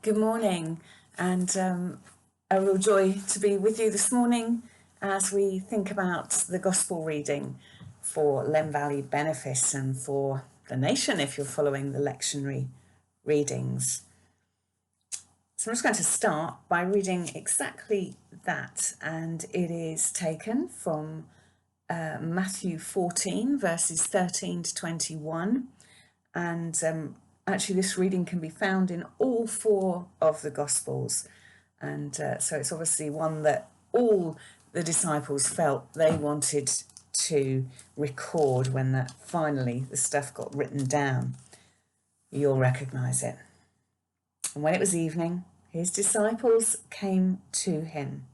Good morning, and a real joy to be with you this morning as we think about the Gospel reading for Len Valley Benefice and for the nation if you're following the lectionary readings. So I'm just going to start by reading exactly that, and it is taken from Matthew 14, verses 13 to 21, and actually this reading can be found in all four of the Gospels, and so it's obviously one that all the disciples felt they wanted to record when finally the stuff got written down. You'll recognise it. And when it was evening, his disciples came to him,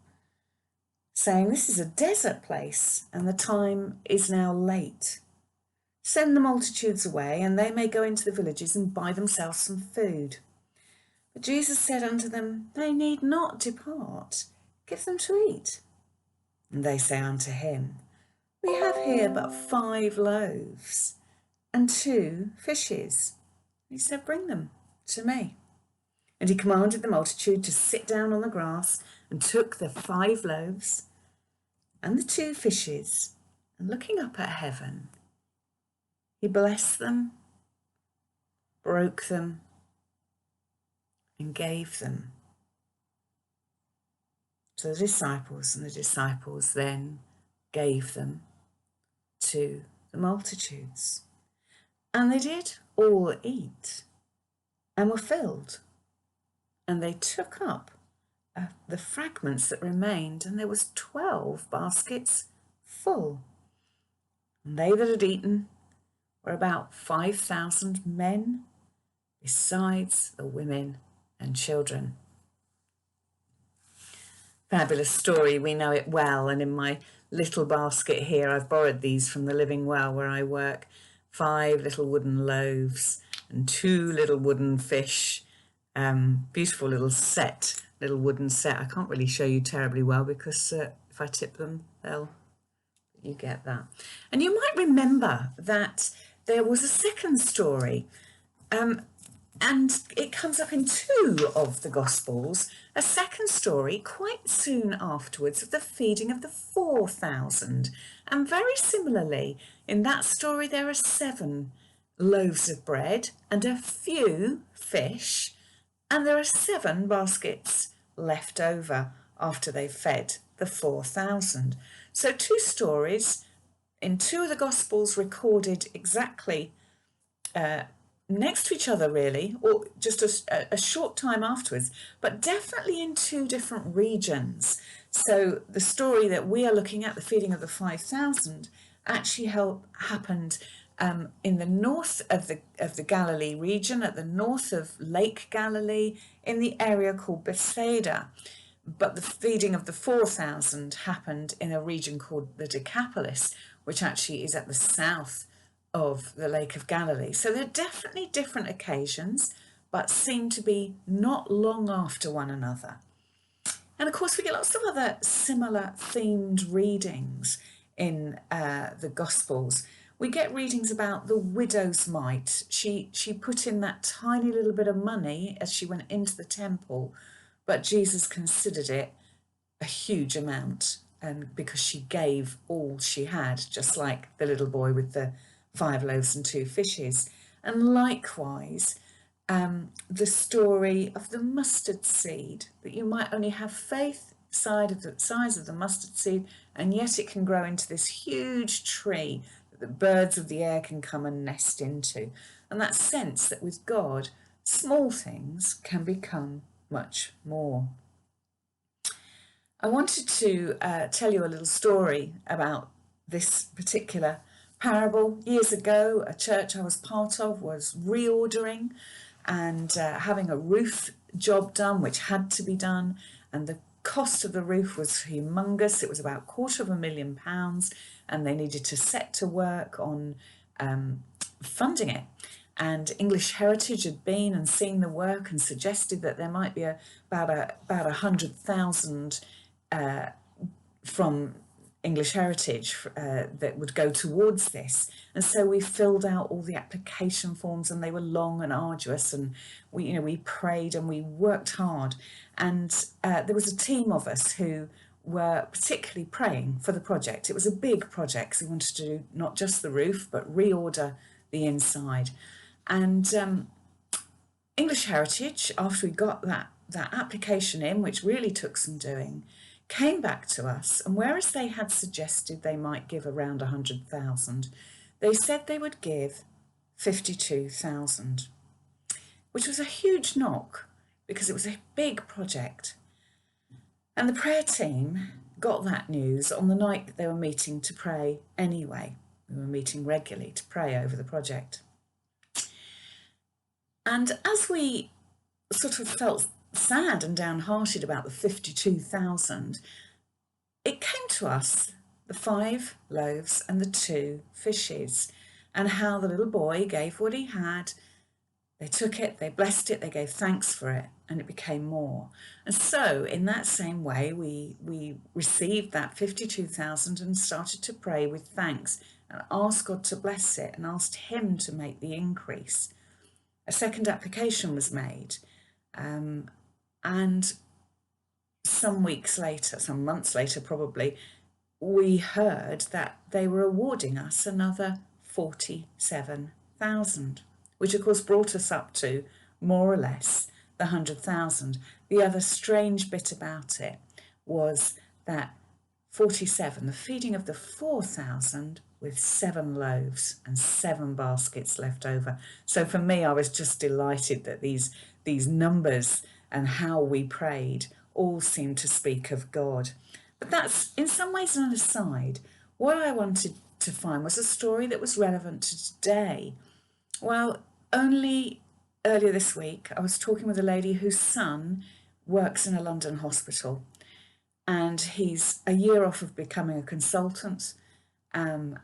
saying, "This is a desert place, and the time is now late. Send the multitudes away, and they may go into the villages and buy themselves some food." But Jesus said unto them, "They need not depart. Give them to eat." And they say unto him, "We have here but 5 loaves and 2 fishes." He said, "Bring them to me." And he commanded the multitude to sit down on the grass, and took the 5 loaves and the 2 fishes, and looking up at heaven, he blessed them, broke them, and gave them to the disciples, and the disciples then gave them to the multitudes. And they did all eat and were filled, and they took up the fragments that remained, and there was 12 baskets full. And they that had eaten were about 5,000 men, besides the women and children. Fabulous story, we know it well, and in my little basket here, I've borrowed these from the Living Well where I work. 5 little wooden loaves and 2 little wooden fish. Beautiful little wooden set. I can't really show you terribly well because if I tip them, you get that. And you might remember that there was a second story, and it comes up in 2 of the Gospels, a second story quite soon afterwards of the feeding of the 4,000. And very similarly, in that story there are 7 loaves of bread and a few fish, and there are 7 baskets left over after they've fed the 4,000. So 2 stories in 2 of the Gospels recorded exactly next to each other, really, or just a short time afterwards, but definitely in 2 different regions. So the story that we are looking at, the feeding of the 5,000, actually happened in the north of the Galilee region, at the north of Lake Galilee, in the area called Bethsaida. But the feeding of the 4,000 happened in a region called the Decapolis, which actually is at the south of the Lake of Galilee. So they're definitely different occasions, but seem to be not long after one another. And of course, we get lots of other similar themed readings in the Gospels. We get readings about the widow's mite. She put in that tiny little bit of money as she went into the temple, but Jesus considered it a huge amount, and because she gave all she had, just like the little boy with the 5 loaves and 2 fishes. And likewise, the story of the mustard seed, that you might only have faith the size of the mustard seed, and yet it can grow into this huge tree that the birds of the air can come and nest into. And that sense that with God, small things can become much more. I wanted to tell you a little story about this particular parable. Years ago, a church I was part of was reordering and having a roof job done, which had to be done, and the cost of the roof was humongous. It was about £250,000, and they needed to set to work on funding it. And English Heritage had been and seen the work and suggested that there might be about 100,000 from English Heritage that would go towards this. And so we filled out all the application forms, and they were long and arduous, and we prayed and we worked hard. And there was a team of us who were particularly praying for the project. It was a big project because we wanted to do not just the roof, but reorder the inside. And English Heritage, after we got that application in, which really took some doing, came back to us, and whereas they had suggested they might give around 100,000, they said they would give 52,000, which was a huge knock because it was a big project. And the prayer team got that news on the night that they were meeting to pray anyway. We were meeting regularly to pray over the project. And as we sort of felt sad and downhearted about the 52,000, it came to us, the 5 loaves and the 2 fishes, and how the little boy gave what he had. They took it, they blessed it, they gave thanks for it, and it became more. And so in that same way, we received that 52,000 and started to pray with thanks and asked God to bless it and asked him to make the increase. A second application was made, and some weeks later, some months later probably, we heard that they were awarding us another 47,000, which of course brought us up to more or less the 100,000. The other strange bit about it was that 47, the feeding of the 4,000 with 7 loaves and 7 baskets left over. So for me, I was just delighted that these numbers and how we prayed all seemed to speak of God. But that's in some ways an aside. What I wanted to find was a story that was relevant to today. Well, only earlier this week, I was talking with a lady whose son works in a London hospital, and he's a year off of becoming a consultant. And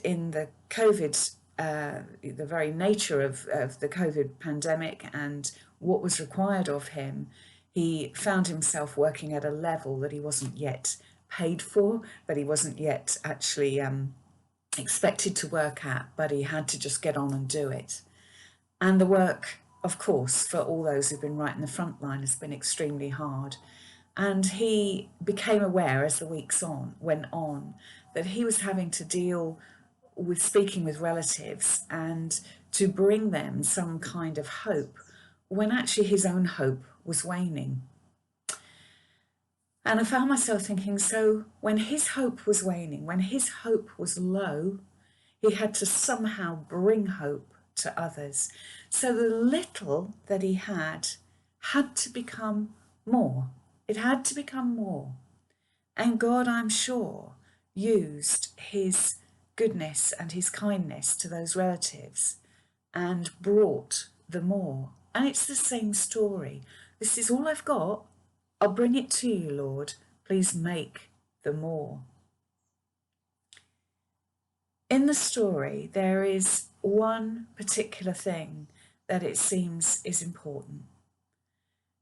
in the COVID, the very nature of the COVID pandemic and what was required of him, he found himself working at a level that he wasn't yet paid for, that he wasn't yet actually expected to work at, but he had to just get on and do it. And the work, of course, for all those who've been right in the front line has been extremely hard. And he became aware as the weeks went on that he was having to deal with speaking with relatives and to bring them some kind of hope when actually his own hope was waning. And I found myself thinking, so when his hope was waning, when his hope was low, he had to somehow bring hope to others. So the little that he had to become more. It had to become more. And God, I'm sure, used his goodness and his kindness to those relatives and brought the more. And it's the same story. This is all I've got. I'll bring it to you, Lord. Please make the more. In the story, there is one particular thing that it seems is important.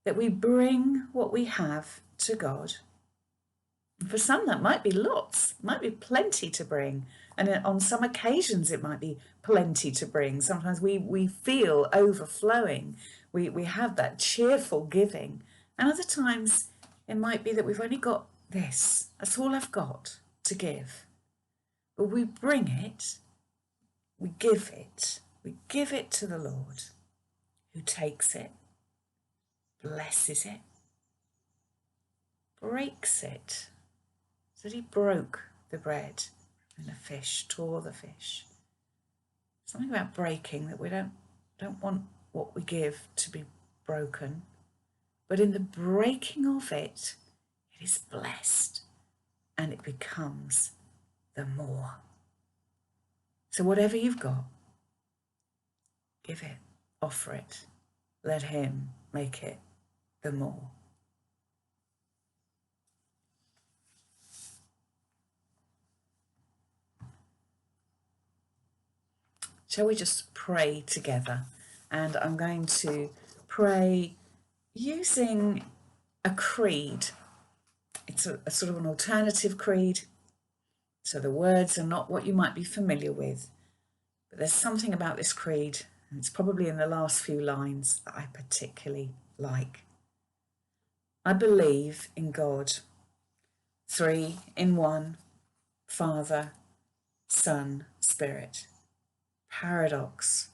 That we bring what we have to God. And for some, that might be lots, might be plenty to bring. And on some occasions, it might be plenty to bring. Sometimes we feel overflowing. We have that cheerful giving. And other times, it might be that we've only got this. That's all I've got to give. But we bring it, we give it to the Lord, who takes it, blesses it, breaks it. So that he broke the bread and the fish, tore the fish. Something about breaking, that we don't want what we give to be broken. But in the breaking of it, it is blessed and it becomes the more. So whatever you've got, give it, offer it, let him make it the more. Shall we just pray together? And I'm going to pray using a creed. It's a sort of an alternative creed. So the words are not what you might be familiar with, but there's something about this creed, and it's probably in the last few lines, that I particularly like. I believe in God, 3 in 1, Father, Son, Spirit. Paradox,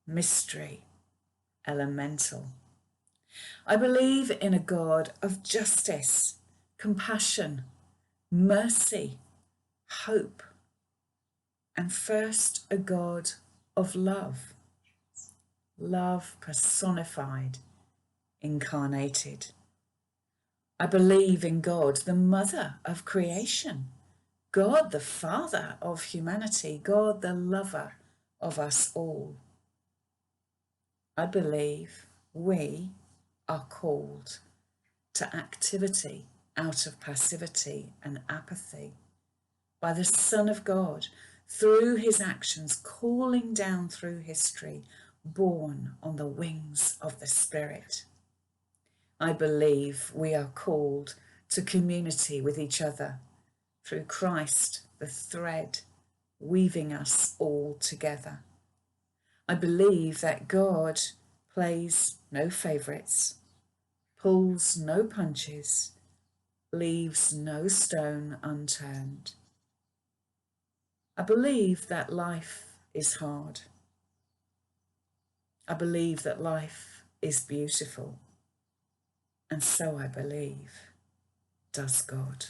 mystery, elemental. I believe in a God of justice, compassion, mercy, hope, and first a God of love. Love personified, incarnated. I believe in God, the mother of creation, God, the father of humanity, God, the lover of us all. I believe we are called to activity out of passivity and apathy by the Son of God through his actions, calling down through history, born on the wings of the Spirit. I believe we are called to community with each other through Christ, the thread weaving us all together. I believe that God plays no favourites, pulls no punches, leaves no stone unturned. I believe that life is hard. I believe that life is beautiful. And so I believe does God.